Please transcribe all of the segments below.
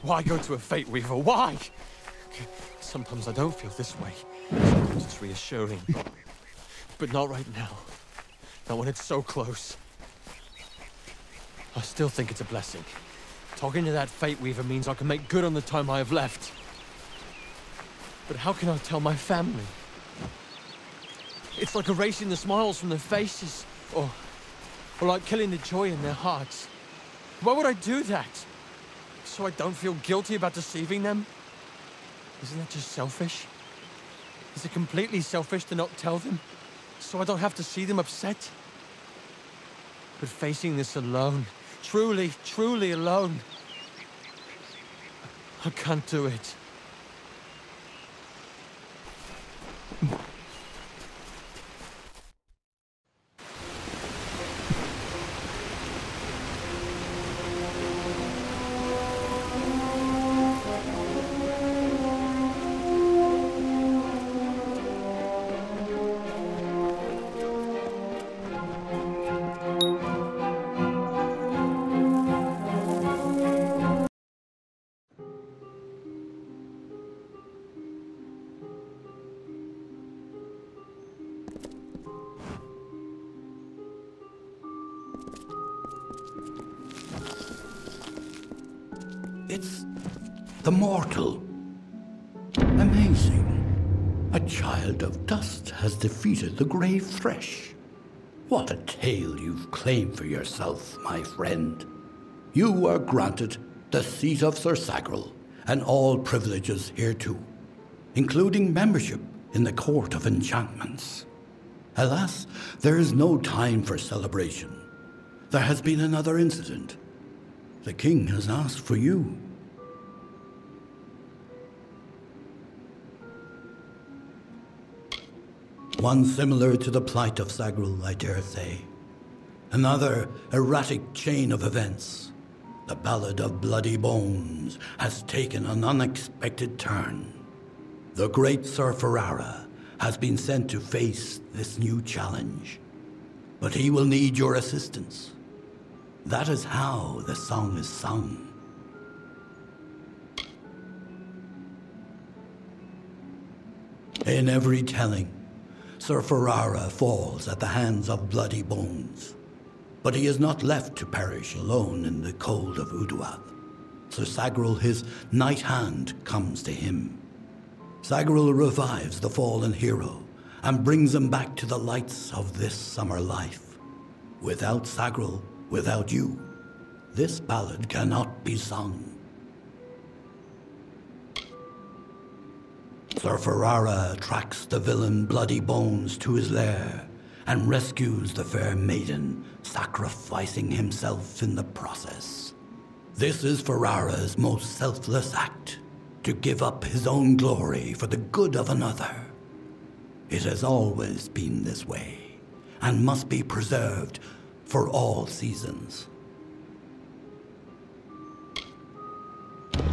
Why go to a Fate Weaver? Why? Sometimes I don't feel this way. Sometimes it's reassuring. But not right now. Not when it's so close. I still think it's a blessing. Talking to that Fate Weaver means I can make good on the time I have left. But how can I tell my family? It's like erasing the smiles from their faces. Or like killing the joy in their hearts. Why would I do that? So I don't feel guilty about deceiving them? Isn't that just selfish? Is it completely selfish to not tell them? So I don't have to see them upset? But facing this alone, truly, truly alone, I can't do it. It's the mortal. Amazing. A child of dust has defeated the grave thresh. What a tale you've claimed for yourself, my friend. You are granted the seat of Sir Sagril and all privileges hereto, including membership in the Court of Enchantments. Alas, there is no time for celebration. There has been another incident. The king has asked for you. One similar to the plight of Sagril, I dare say. Another erratic chain of events. The Ballad of Bloody Bones has taken an unexpected turn. The great Sir Ferrara has been sent to face this new challenge. But he will need your assistance. That is how the song is sung. In every telling, Sir Ferrara falls at the hands of Bloody Bones. But he is not left to perish alone in the cold of Uduath. Sir Sagril, his knight hand, comes to him. Sagril revives the fallen hero and brings him back to the lights of this summer life. Without Sagril, without you, this ballad cannot be sung. Sir Ferrara tracks the villain Bloody Bones to his lair and rescues the fair maiden, sacrificing himself in the process. This is Ferrara's most selfless act, to give up his own glory for the good of another. It has always been this way, and must be preserved for all seasons.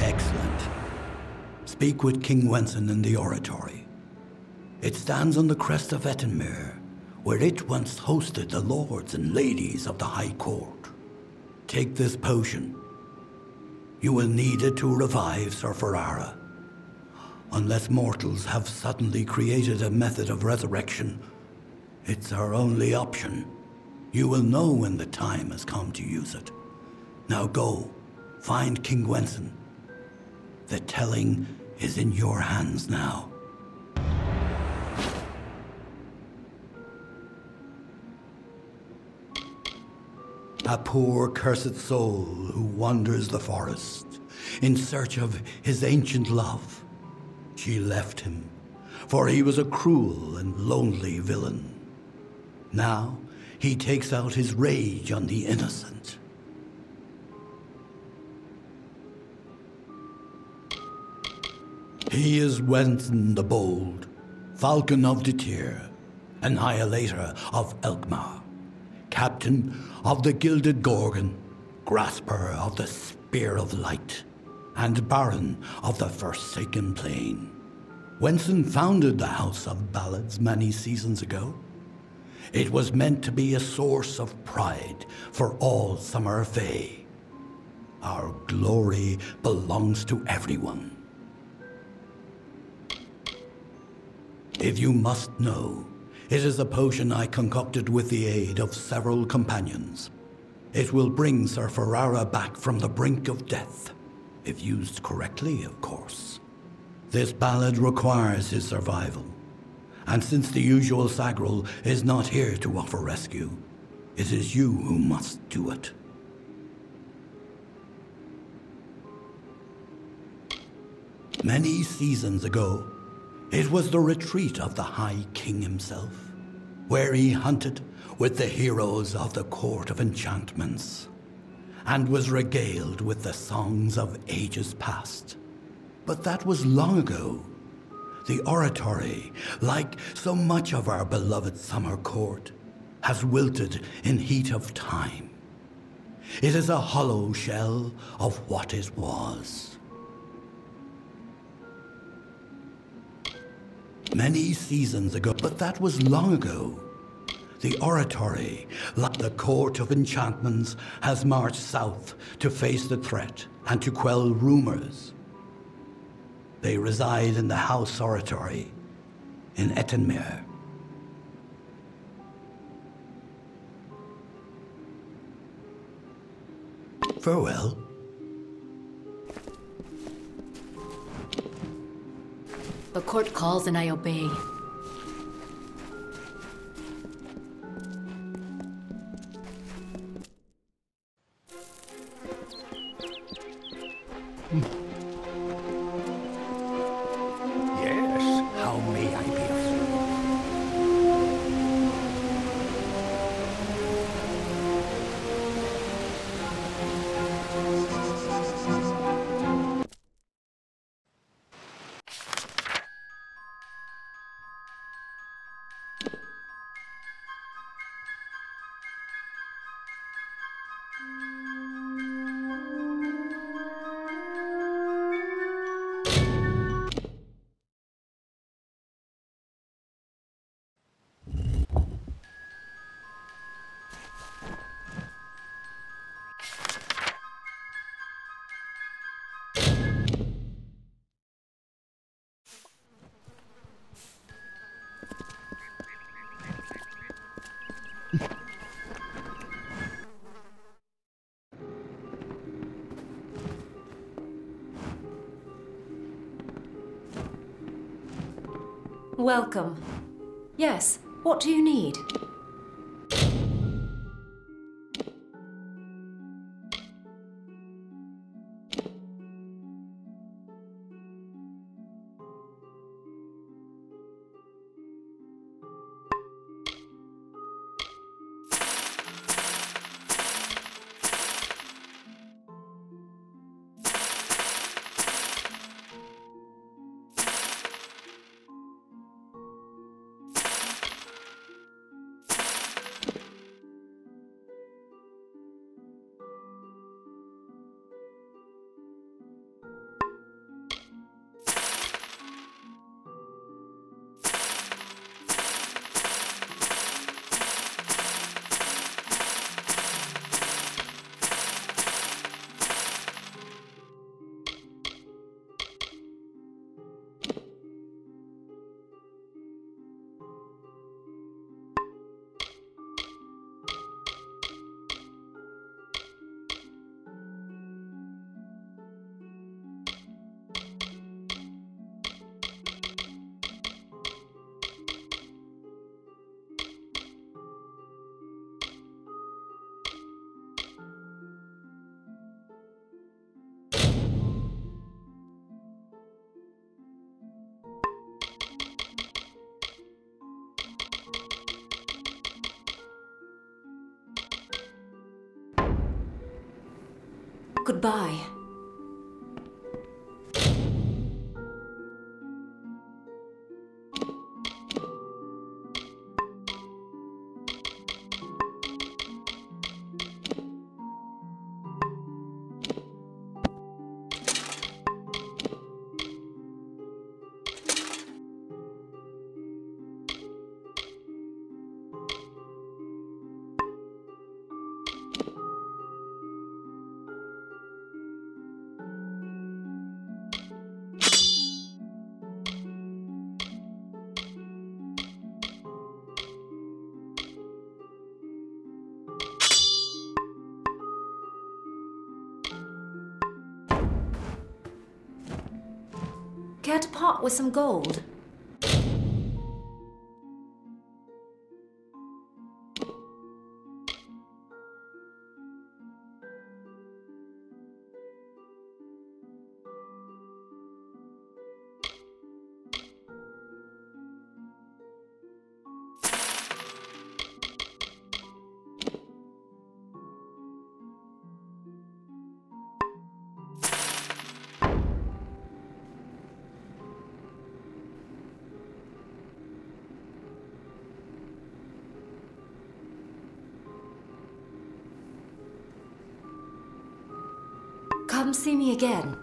Excellent. Speak with King Wenson in the oratory. It stands on the crest of Ettenmere, where it once hosted the lords and ladies of the High Court. Take this potion. You will need it to revive Sir Ferrara. Unless mortals have suddenly created a method of resurrection, it's our only option. You will know when the time has come to use it. Now go, find King Wenson. The telling is in your hands now. A poor cursed soul who wanders the forest in search of his ancient love. She left him, for he was a cruel and lonely villain. Now he takes out his rage on the innocent. He is Wenson the Bold, Falcon of Detir, Annihilator of Elkmar, Captain of the Gilded Gorgon, Grasper of the Spear of Light, and Baron of the Forsaken Plain. Wenson founded the House of Ballads many seasons ago. It was meant to be a source of pride for all Summer Fae. Our glory belongs to everyone. If you must know, it is a potion I concocted with the aid of several companions. It will bring Sir Ferrara back from the brink of death, if used correctly, of course. This ballad requires his survival, and since the usual Sagril is not here to offer rescue, it is you who must do it. Many seasons ago, it was the retreat of the High King himself, where he hunted with the heroes of the Court of Enchantments, and was regaled with the songs of ages past. But that was long ago. The oratory, like so much of our beloved summer court, has wilted in heat of time. It is a hollow shell of what it was. Many seasons ago, but that was long ago. The oratory, like the Court of Enchantments, has marched south to face the threat and to quell rumors. They reside in the House Oratory in Ettenmere. Farewell. The court calls and I obey. Yes, how may I be of service? Welcome. Yes, what do you need? Goodbye. Care to part with some gold? Come see me again.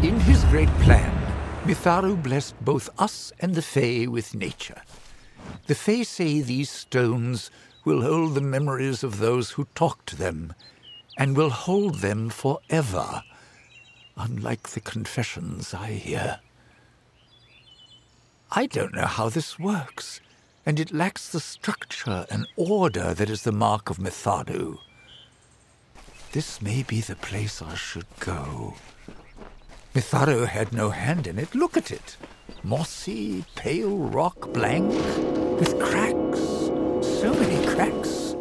In his great plan, Mystyra blessed both us and the Fae with nature. The Fae say these stones will hold the memories of those who talk to them, and will hold them forever, unlike the confessions I hear. I don't know how this works, and it lacks the structure and order that is the mark of Mystyra. This may be the place I should go. Mystyra had no hand in it. Look at it. Mossy, pale rock, blank, with cracks. So many cracks.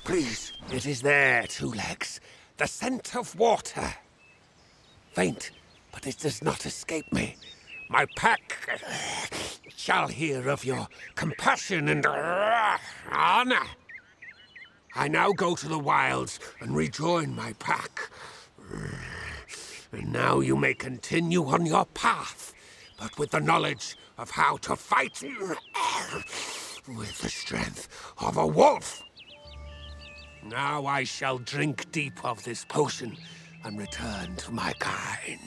Please, it is there, Two Legs. The scent of water. Faint, but it does not escape me. My pack shall hear of your compassion and honor. I now go to the wilds and rejoin my pack. And now you may continue on your path, but with the knowledge of how to fight with the strength of a wolf. Now I shall drink deep of this potion and return to my kind.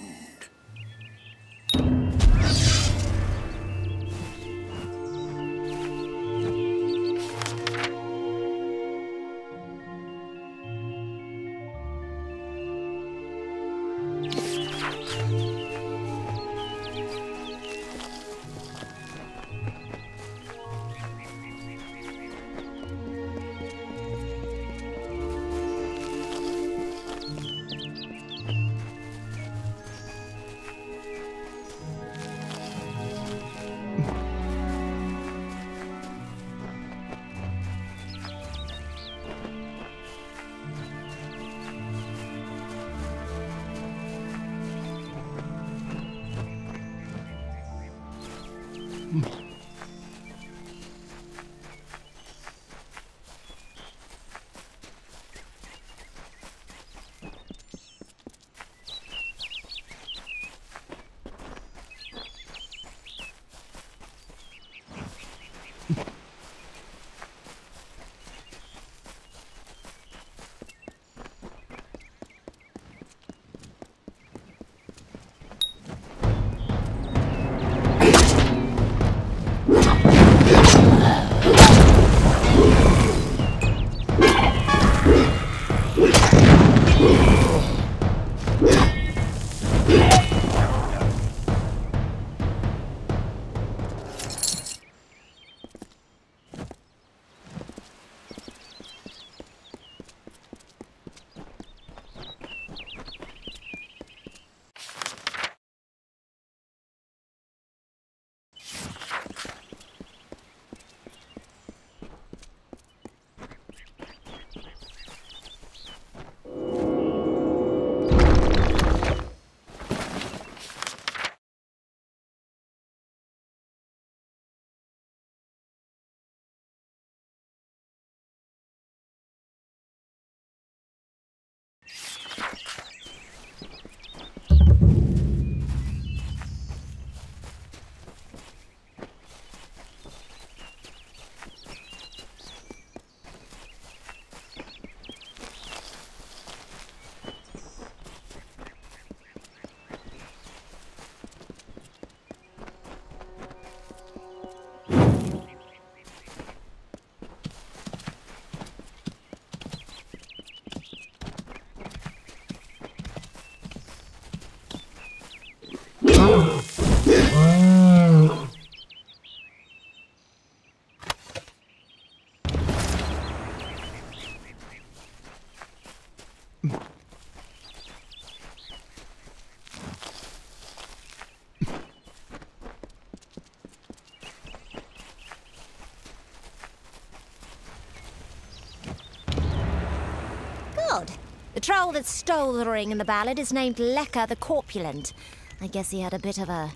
The troll that stole the ring in the ballad is named Lekka the Corpulent. I guess he had a bit of a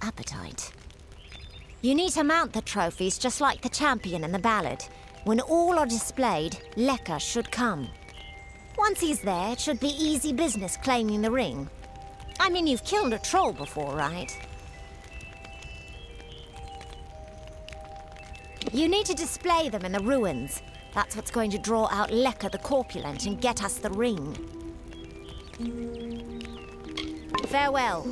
appetite. You need to mount the trophies just like the champion in the ballad. When all are displayed, Lekka should come. Once he's there, it should be easy business claiming the ring. I mean, you've killed a troll before, right? You need to display them in the ruins. That's what's going to draw out Lekka the Corpulent and get us the ring. Farewell.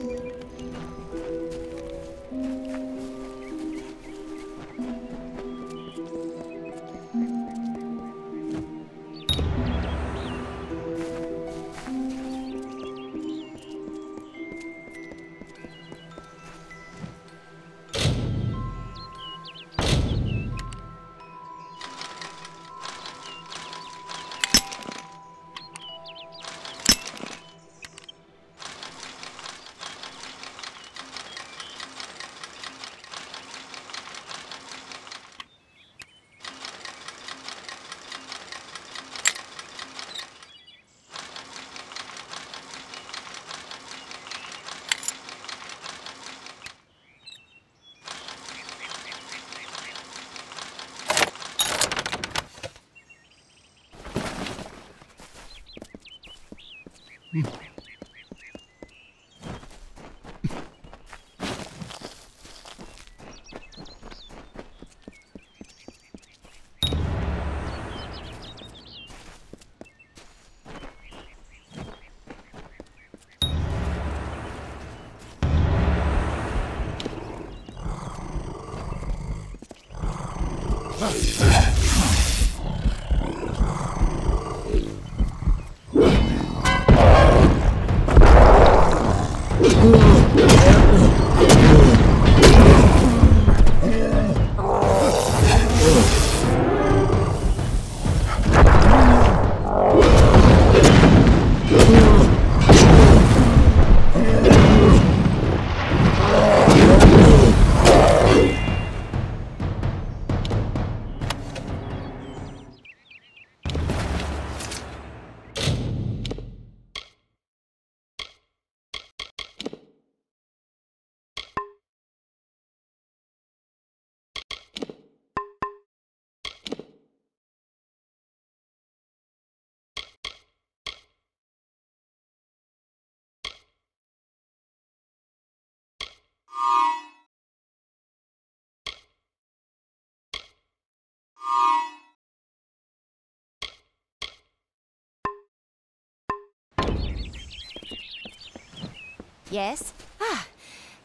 Yes? Ah,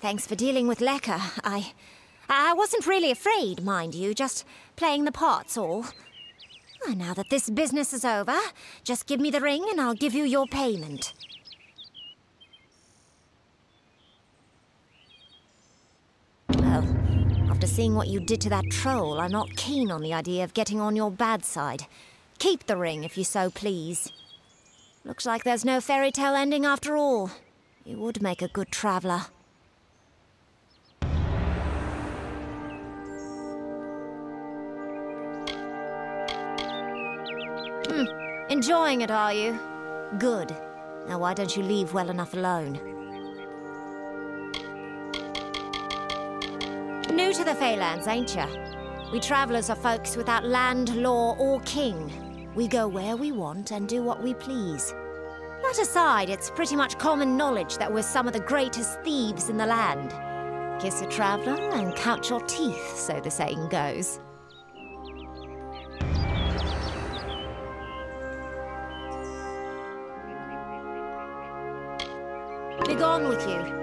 thanks for dealing with Lekka. I wasn't really afraid, mind you, just playing the part's all. Ah, now that this business is over, just give me the ring and I'll give you your payment. Well, after seeing what you did to that troll, I'm not keen on the idea of getting on your bad side. Keep the ring if you so please. Looks like there's no fairy tale ending after all. You would make a good traveler. Enjoying it, are you? Good. Now why don't you leave well enough alone? New to the Feylands, ain't ya? We travelers are folks without land, law, or king. We go where we want and do what we please. That aside, it's pretty much common knowledge that we're some of the greatest thieves in the land. Kiss a traveler and count your teeth, so the saying goes. Be gone with you.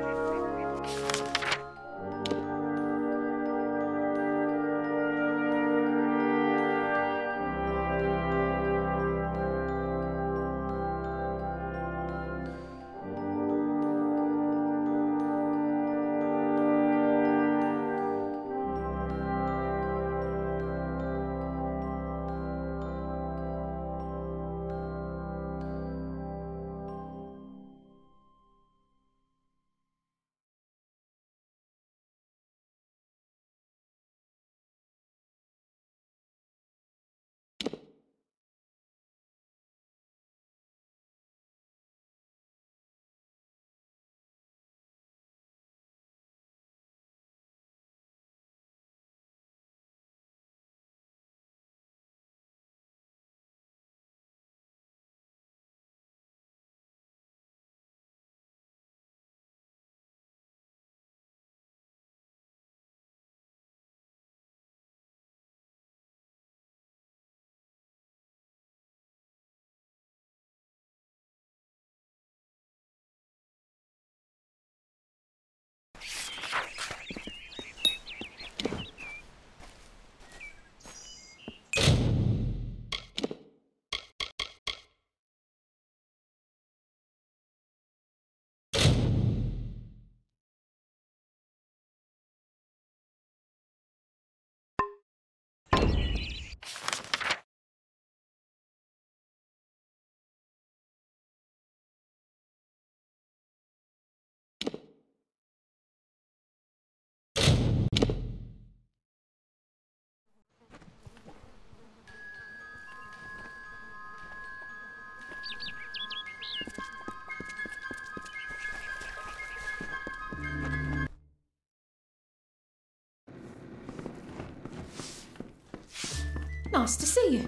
Nice to see you.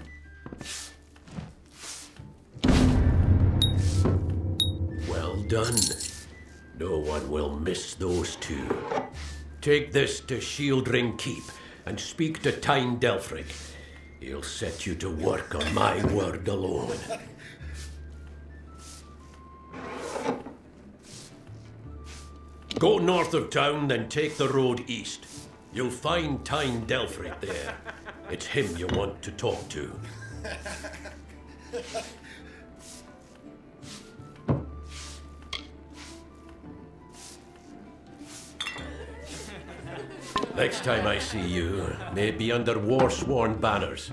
done. No one will miss those two. Take this to Shieldring Keep and speak to Tyne Delfric. He'll set you to work on my word alone. Go north of town, then take the road east. You'll find Tyne Delfric there. It's him you want to talk to. Next time I see you, may it be under war-sworn banners.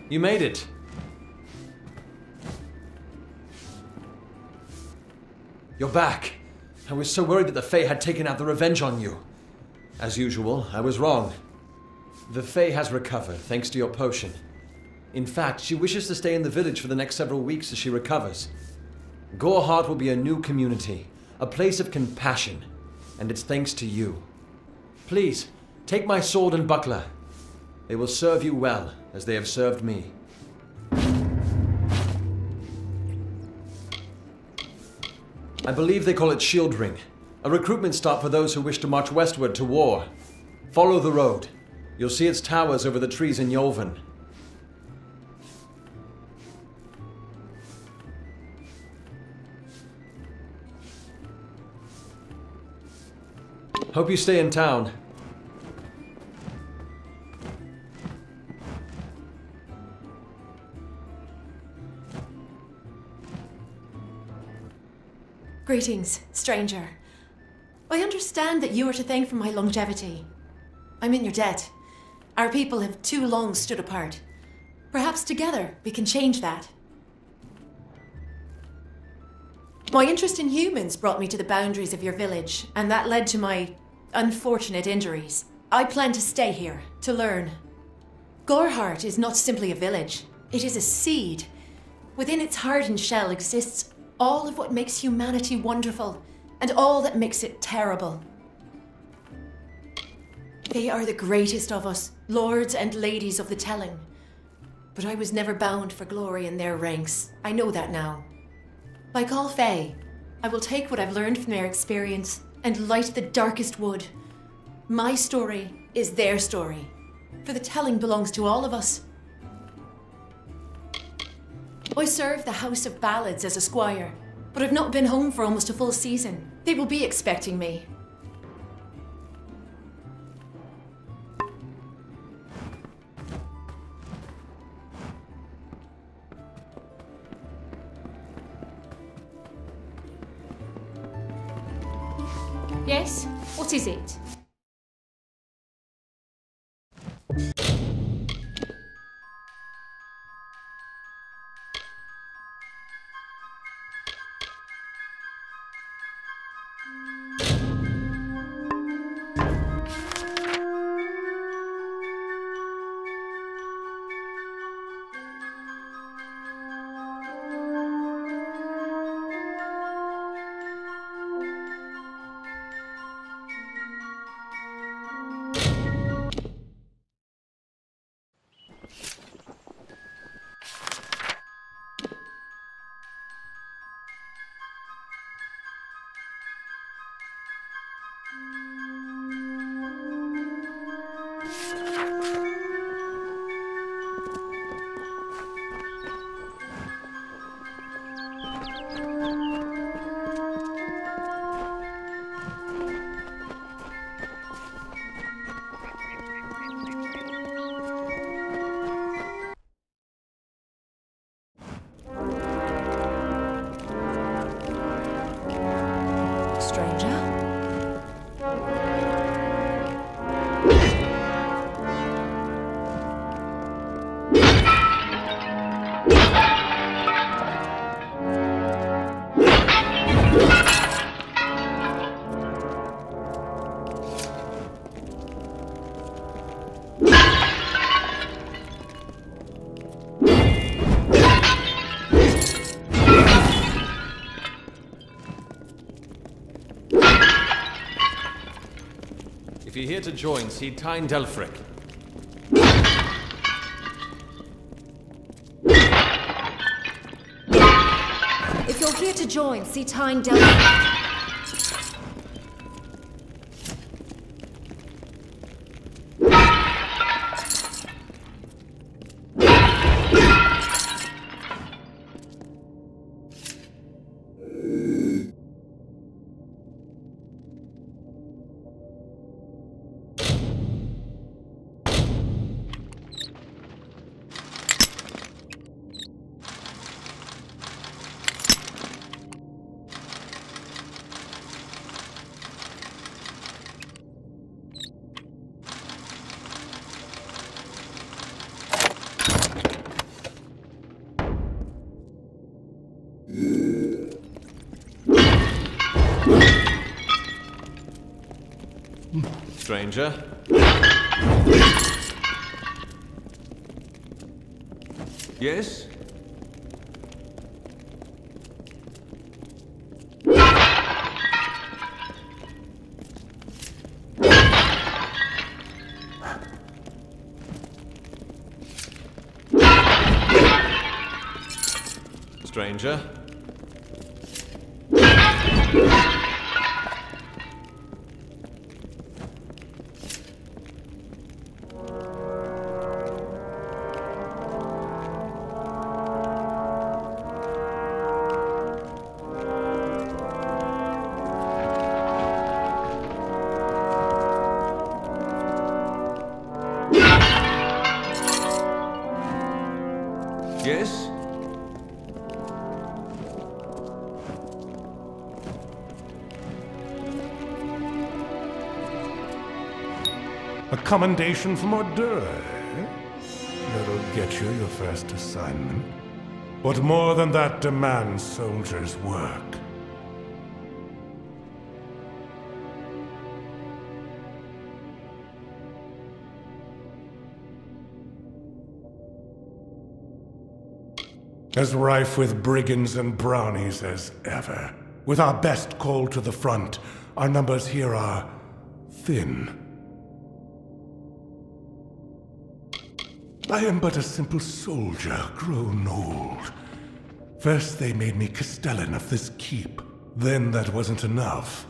You made it. You're back. I was so worried that the Fae had taken out the revenge on you. As usual, I was wrong. The Fae has recovered, thanks to your potion. In fact, she wishes to stay in the village for the next several weeks as she recovers. Goreheart will be a new community, a place of compassion, and it's thanks to you. Please, take my sword and buckler. They will serve you well, as they have served me. I believe they call it Shieldring, a recruitment stop for those who wish to march westward to war. Follow the road. You'll see its towers over the trees in Yolven. Hope you stay in town. Greetings, stranger. I understand that you are to thank for my longevity. I'm in your debt. Our people have too long stood apart. Perhaps together we can change that. My interest in humans brought me to the boundaries of your village, and that led to my unfortunate injuries. I plan to stay here, to learn. Goreheart is not simply a village. It is a seed. Within its hardened shell exists all of what makes humanity wonderful, and all that makes it terrible. They are the greatest of us, lords and ladies of the telling. But I was never bound for glory in their ranks. I know that now. Like all Fae, I will take what I've learned from their experience and light the darkest wood. My story is their story, for the telling belongs to all of us. I serve the House of Ballads as a squire, but I've not been home for almost a full season. They will be expecting me. Yes? What is it? you're here to join, see Tyne Delphric. If you're here to join, see Tyne Delphric. Stranger. Yes? Stranger. Yes? A commendation from Ordure, eh? That'll get you your first assignment. But more than that demands soldiers' work. As rife with brigands and brownies as ever. With our best called to the front, our numbers here are thin. I am but a simple soldier, grown old. First they made me castellan of this keep. Then that wasn't enough.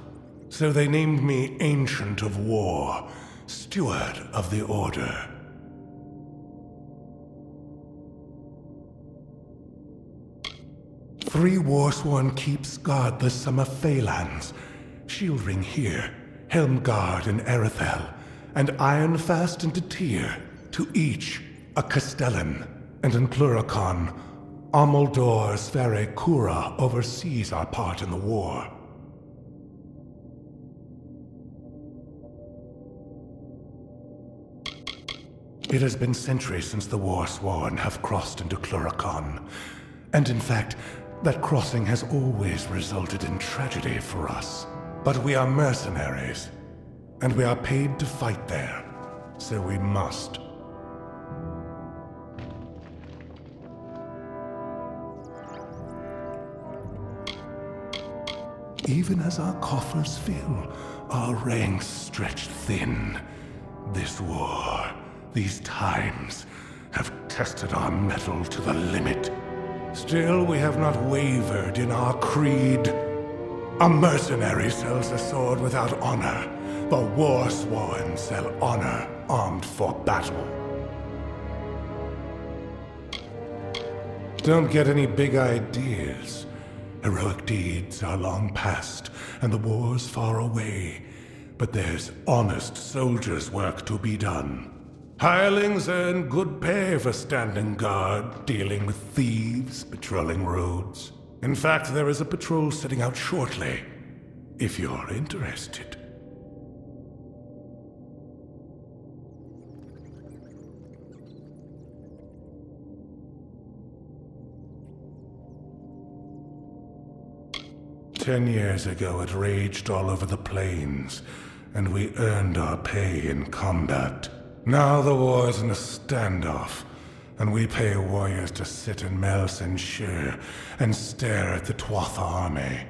So they named me Ancient of War, Steward of the Order. Three war-sworn keeps guard the summer Phalanx. Shieldring here, Helmguard in Erethel, and Ironfast and Detir, to each a Castellan, and in Pluricon, Amalur Sfere Cura oversees our part in the war. It has been centuries since the War-Sworn have crossed into Pluricon, and in fact, that crossing has always resulted in tragedy for us. But we are mercenaries, and we are paid to fight there, so we must. Even as our coffers fill, our ranks stretch thin. This war, these times, have tested our mettle to the limit. Still, we have not wavered in our creed. A mercenary sells a sword without honor. The war-sworn sell honor armed for battle. Don't get any big ideas. Heroic deeds are long past, and the war's far away. But there's honest soldiers' work to be done. Hirelings earn good pay for standing guard, dealing with thieves, patrolling roads. In fact, there is a patrol setting out shortly, if you're interested. "10 years ago, it raged all over the plains, and we earned our pay in combat. Now the war's in a standoff, and we pay warriors to sit in Melsenshire and stare at the Tuatha army.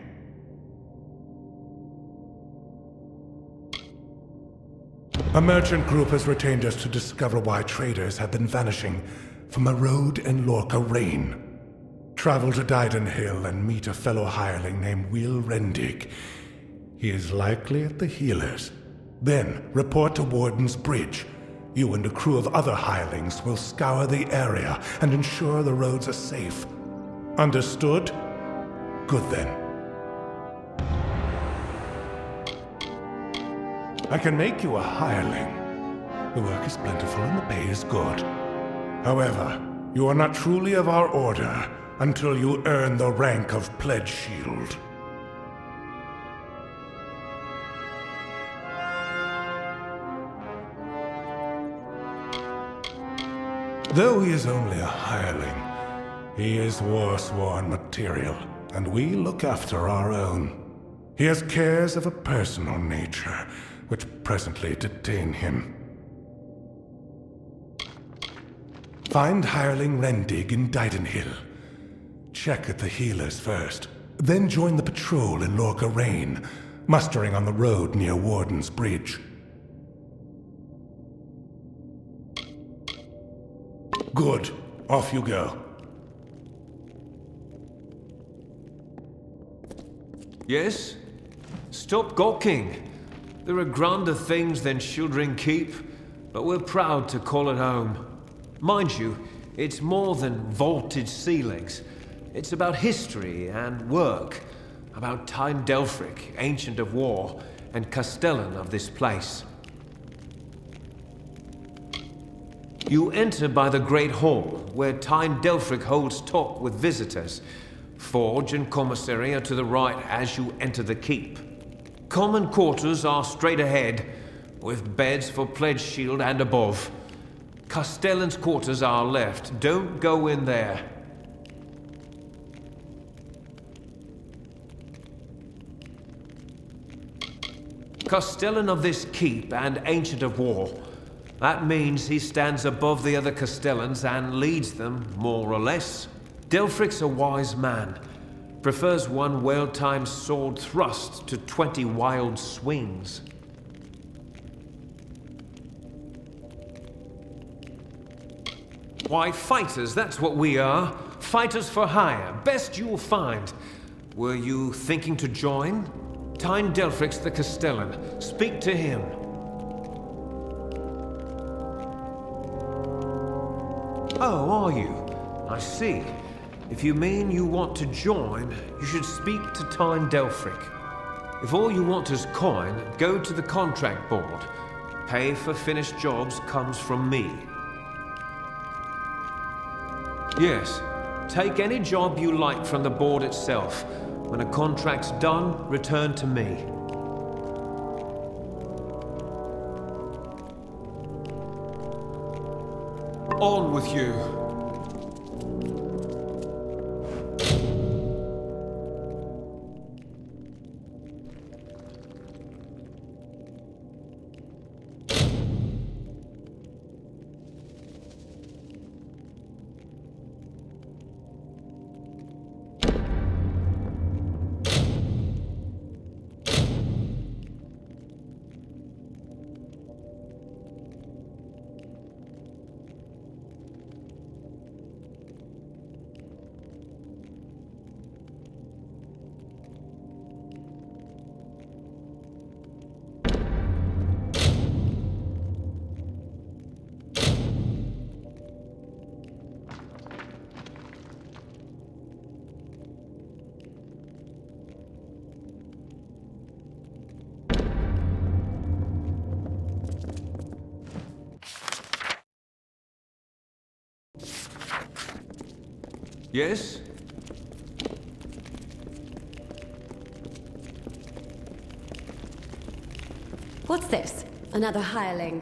A merchant group has retained us to discover why traders have been vanishing from a road in Lorca Rain. Travel to Dyden Hill and meet a fellow hireling named Will Rendig. He is likely at the healers. Then report to Warden's Bridge. You and a crew of other hirelings will scour the area and ensure the roads are safe. Understood? Good then. I can make you a hireling. The work is plentiful and the pay is good. However, you are not truly of our order until you earn the rank of Pledge Shield. Though he is only a hireling, he is war-sworn material, and we look after our own. He has cares of a personal nature, which presently detain him. Find hireling Rendig in Dyden Hill. Check at the healers first, then join the patrol in Lorca Rain, mustering on the road near Warden's Bridge. Good. Off you go. Yes? Stop gawking. There are grander things than Shieldring Keep, but we're proud to call it home. Mind you, it's more than vaulted ceilings. It's about history and work, about Tyne Delphric, Ancient of War, and Castellan of this place. You enter by the Great Hall, where Tyne Delphric holds talk with visitors. Forge and commissary are to the right as you enter the keep. Common quarters are straight ahead, with beds for Pledge Shield and above. Castellan's quarters are left. Don't go in there. Castellan of this keep and Ancient of War. That means he stands above the other Castellans and leads them, more or less. Delphric's a wise man. Prefers one well-timed sword thrust to 20 wild swings. Why, fighters, that's what we are. Fighters for hire. Best you'll find. Were you thinking to join? Tyne Delphric's the Castellan. Speak to him. Oh, are you? I see. If you mean you want to join, you should speak to Tyne Delphric. If all you want is coin, go to the contract board. Pay for finished jobs comes from me. Yes, take any job you like from the board itself. When a contract's done, return to me. On with you. Yes? What's this? Another hireling.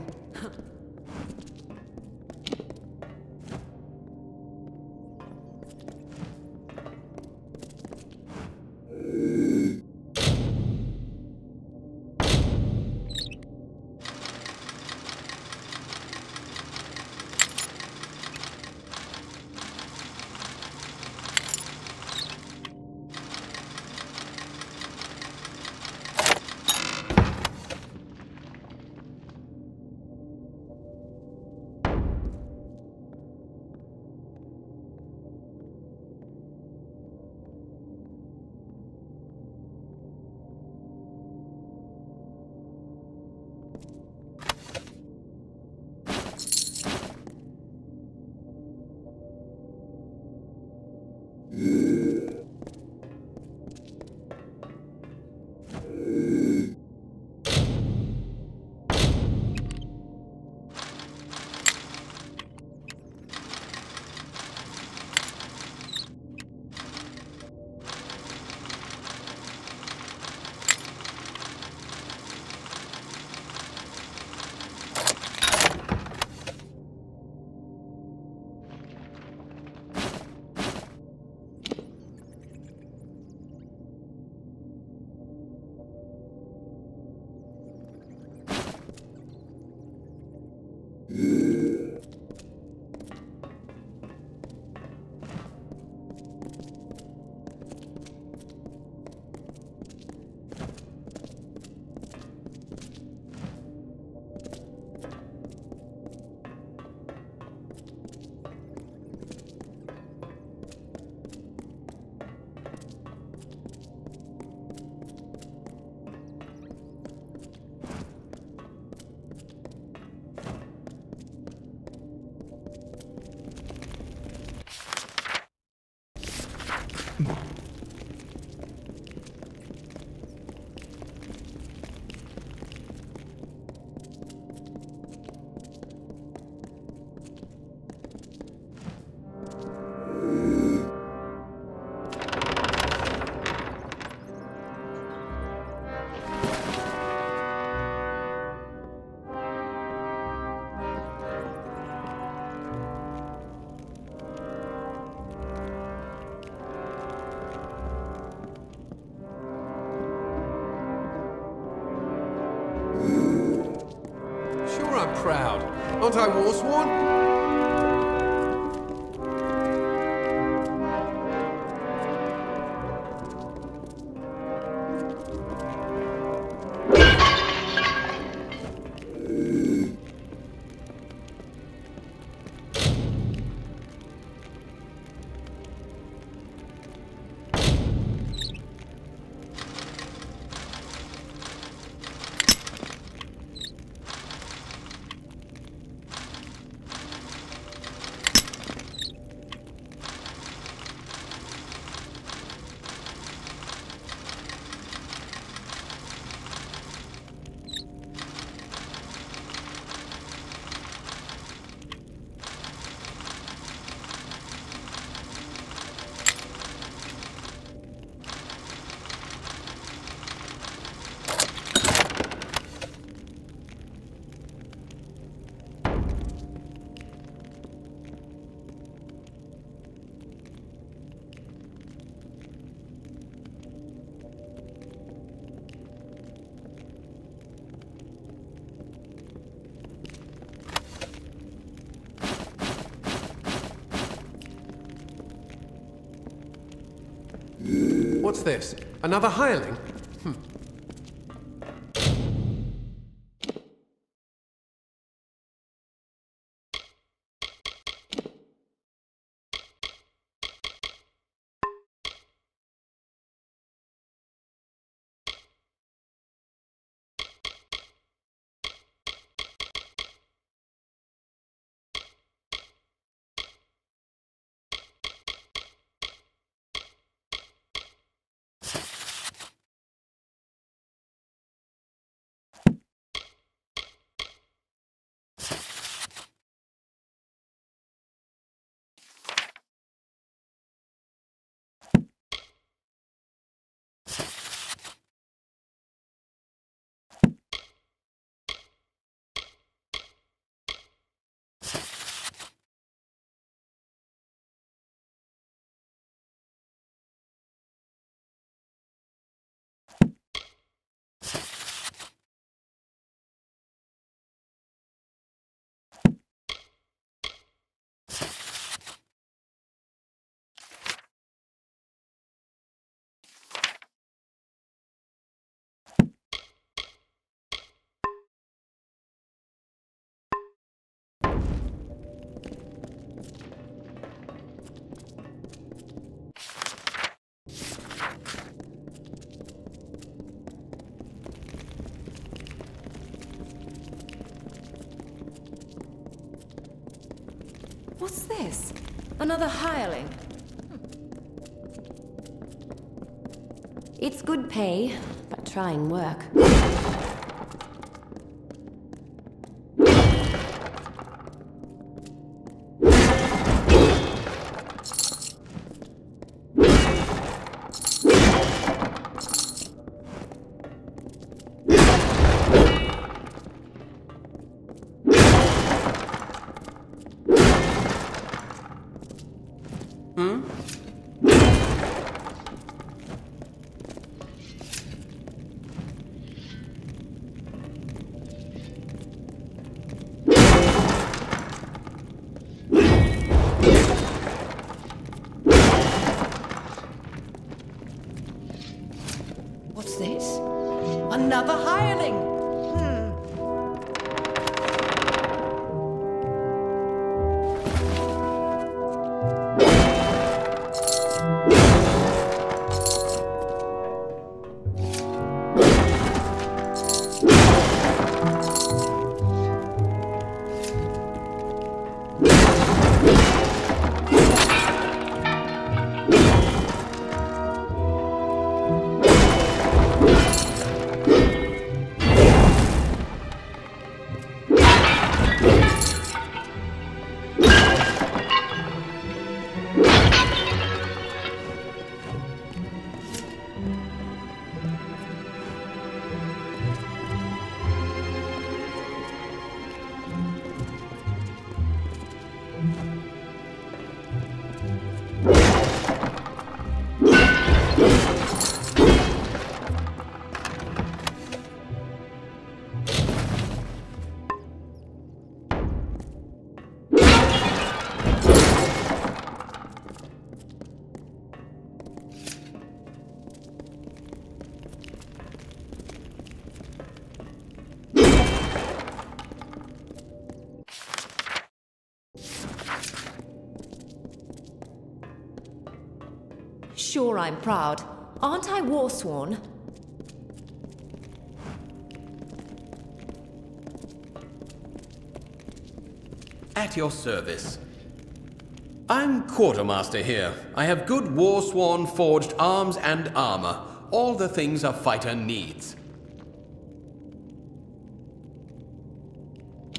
Proud. Aren't I Warsworn? What's this? Another hireling? What's this? Another hireling? It's good pay, but trying work. What's this? Another hireling! Sure, I'm proud. Aren't I warsworn? At your service. I'm quartermaster here. I have good warsworn forged arms and armor. All the things a fighter needs.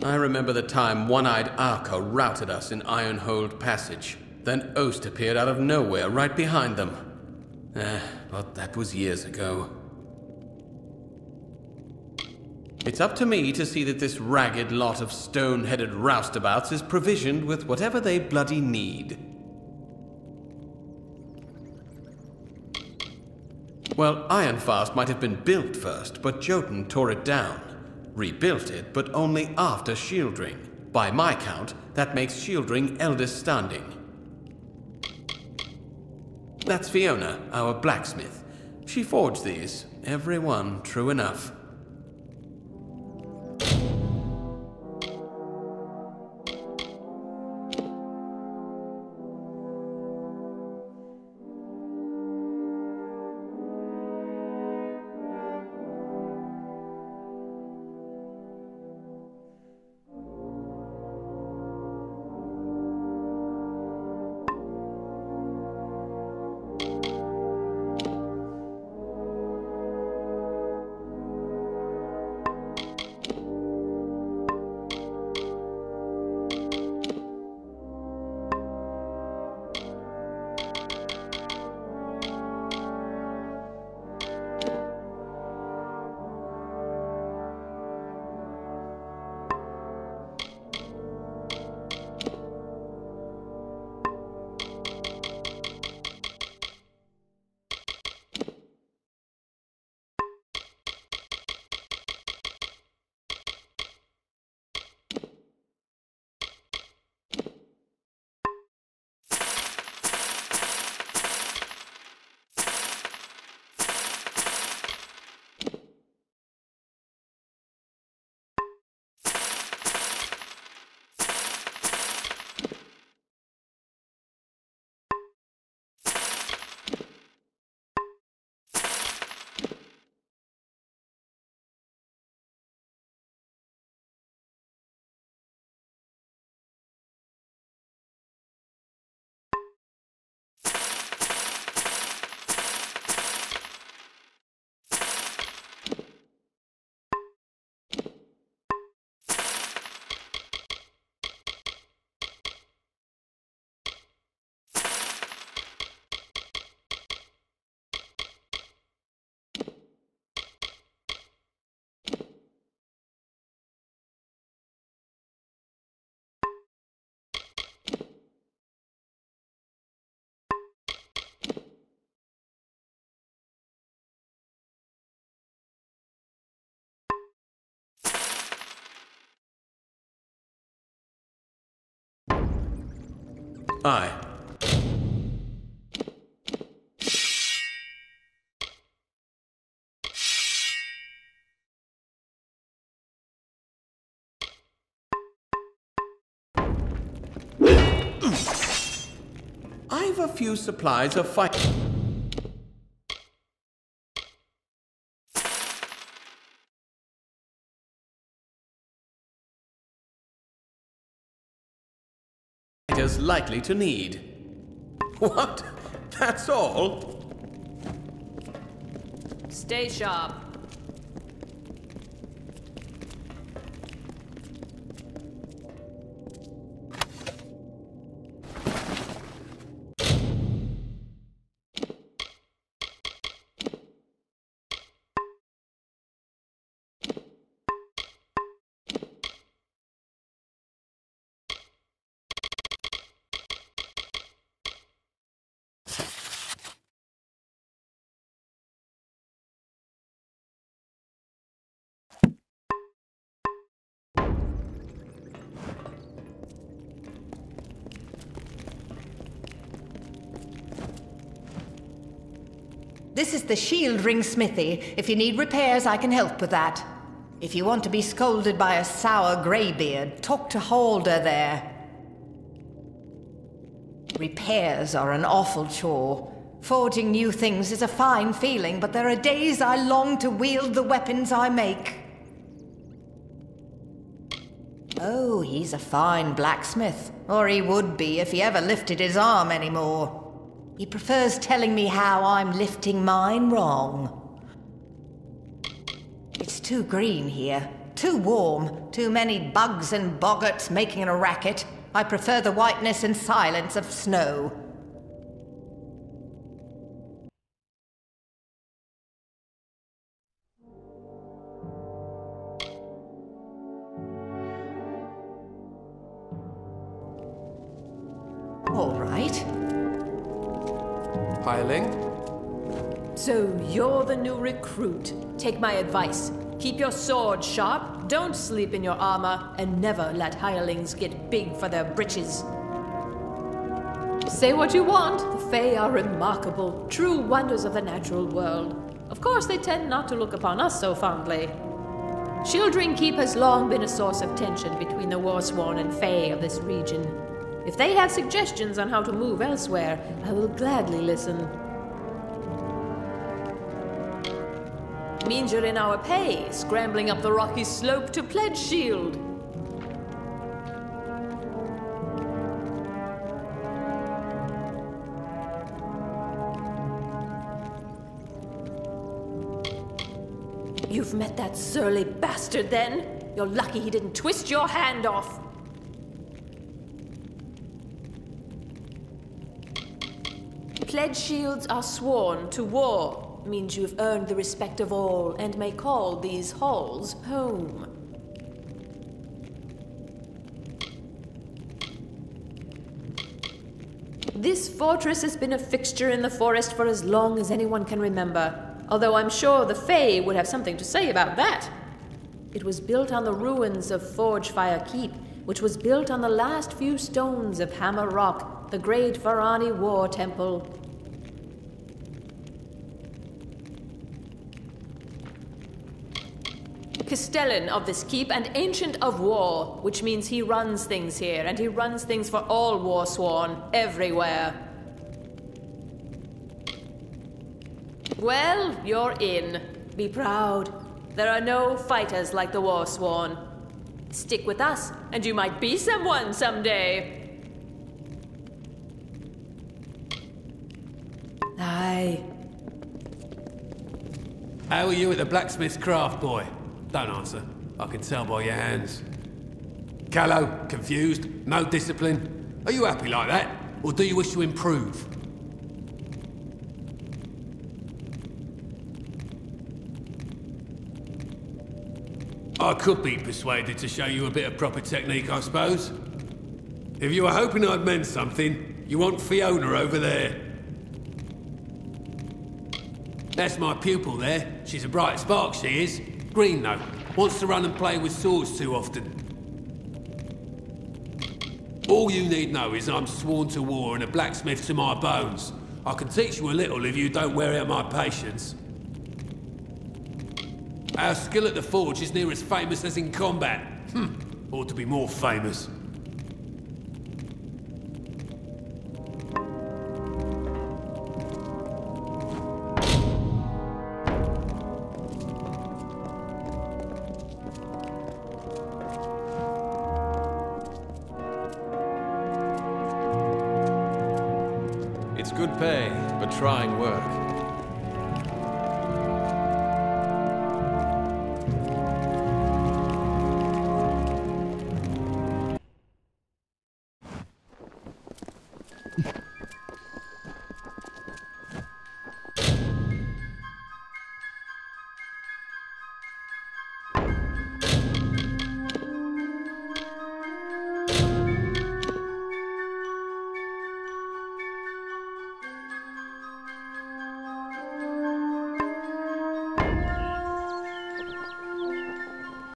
I remember the time one-eyed Arca routed us in Ironhold Passage. Then Ost appeared out of nowhere right behind them. But that was years ago. It's up to me to see that this ragged lot of stone-headed roustabouts is provisioned with whatever they bloody need. Well, Ironfast might have been built first, but Jotun tore it down. Rebuilt it, but only after Shieldring. By my count, that makes Shieldring eldest standing. That's Fiona, our blacksmith. She forged these, every one true enough. Aye. I've a few supplies of fight. Is likely to need. What? That's all? Stay sharp. This is the Shieldring smithy. If you need repairs, I can help with that. If you want to be scolded by a sour greybeard, talk to Halder there. Repairs are an awful chore. Forging new things is a fine feeling, but there are days I long to wield the weapons I make. Oh, he's a fine blacksmith. Or he would be if he ever lifted his arm anymore. He prefers telling me how I'm lifting mine wrong. It's too green here. Too warm. Too many bugs and boggarts making a racket. I prefer the whiteness and silence of snow. All right. Hireling? So you're the new recruit. Take my advice. Keep your sword sharp, don't sleep in your armor, and never let hirelings get big for their britches. Say what you want. The Fae are remarkable, true wonders of the natural world. Of course, they tend not to look upon us so fondly. Shieldring Keep has long been a source of tension between the Warsworn and Fae of this region. If they have suggestions on how to move elsewhere, I will gladly listen. Means you're in our pay, scrambling up the rocky slope to pledge shield. You've met that surly bastard, then? You're lucky he didn't twist your hand off. Pledge shields are sworn to war. Means you've earned the respect of all and may call these halls home. This fortress has been a fixture in the forest for as long as anyone can remember, although I'm sure the Fae would have something to say about that. It was built on the ruins of Forgefire Keep, which was built on the last few stones of Hammer Rock, the great Varani War Temple. Castellan of this keep and Ancient of War, which means he runs things here, and he runs things for all Warsworn, everywhere. Well, you're in. Be proud. There are no fighters like the Warsworn. Stick with us, and you might be someone someday. Aye. How are you at the blacksmith's craft, boy? Don't answer. I can tell by your hands. Callow, confused, no discipline. Are you happy like that? Or do you wish to improve? I could be persuaded to show you a bit of proper technique, I suppose. If you were hoping I'd mend something, you want Fiona over there. That's my pupil there. She's a bright spark, she is. Green, though. Wants to run and play with swords too often. All you need know is I'm sworn to war and a blacksmith to my bones. I can teach you a little if you don't wear out my patience. Our skill at the forge is near as famous as in combat. Ought to be more famous. It's good pay, but trying work.